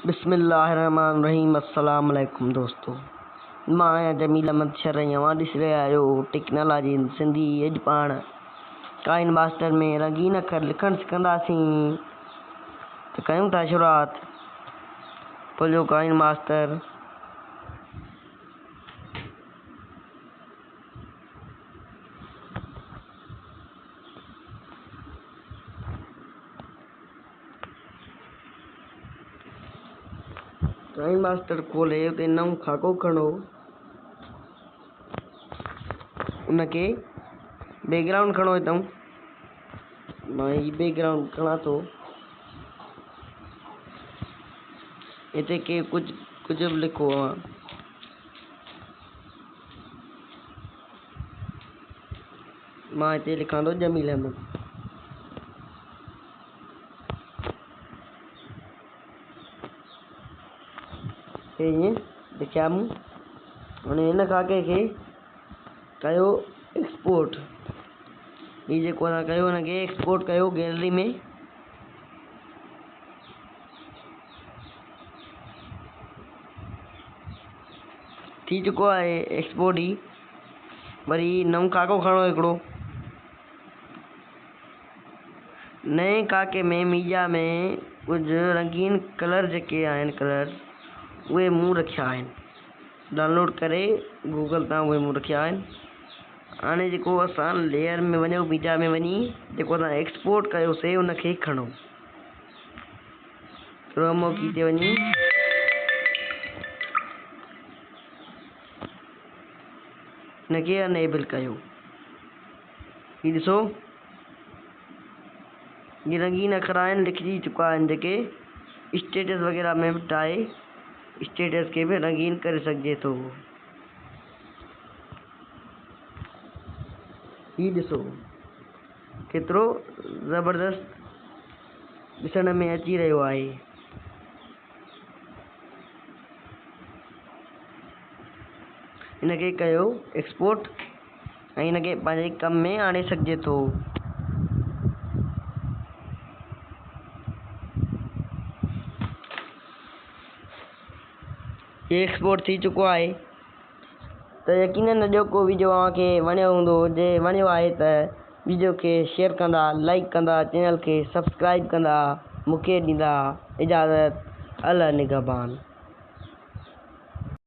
बिस्मिल्लाहिर्रहमानिर्रहीम। अस्सलाम वालेकुम दोस्तों, मां आहियां जमील अहमद शरई। तव्हां ॾिसी रहिया आहियो टेक्नोलॉजी इन सिंधी। अॼु पाण काइन मास्टर में रंगीन अखर लिखणु सिखंदासीं। त कयूं था शुरूआति। खोलियो काइन मास्टर। काइन मास्टर खोले उते नओं खाको खणो, उनके बैकग्राउंड खणो। हितां मां ही बैकग्राउंड खणा थो। हिते के कुछ बि लिखो। मां हिते लिखां थो जमील अहमद। ईअं लिखिया मूं। हाणे हिन खाके खे कयो एक्सपोर्ट। ही जेको असां कयो हिनखे एक्सपोर्ट कयो गैलरी में। थी चुको आहे एक्सपोर्ट। ही वरी नओं खाको खणो हिकिड़ो। नए खाके में मीडिया में कुझु रंगीन कलर जेके आहिनि कलर उहे मूं रखिया आहिनि। डाउनलोड करे गूगल तां उहे मूं रखिया आहिनि। हाणे जेको असां लेयर में वञो, मीडिया में वञी जेको असां एक्सपोर्ट कयोसीं उनखे खणो। क्रोमो की ते वञी हिनखे अनेबल कयो। ही ॾिसो, ये रंगीन अखर आहिनि, लिखजी चुका आहिनि। जेके स्टेटस वग़ैरह में बि ठाहे स्टेटस के भी रंगीन करे सघिजे थो। ही ॾिसो केतिरो ज़बरदस्त ॾिसण में अची रहियो आहे। हिनखे कयो एक्सपोर्ट ऐं हिनखे पंहिंजे कम में आणे सघिजे थो। ये एक्सपोर्ट थी चुको आहे। त यकीनन अॼो को वीडियो तव्हांखे वणियो हूंदो। जे वणियो आहे त वीडियो खे शेयर कंदा, लाइक कंदा, चैनल खे सब्सक्राइब कंदा, मूंखे ॾींदा इजाज़त। अल्लाह निगहबान।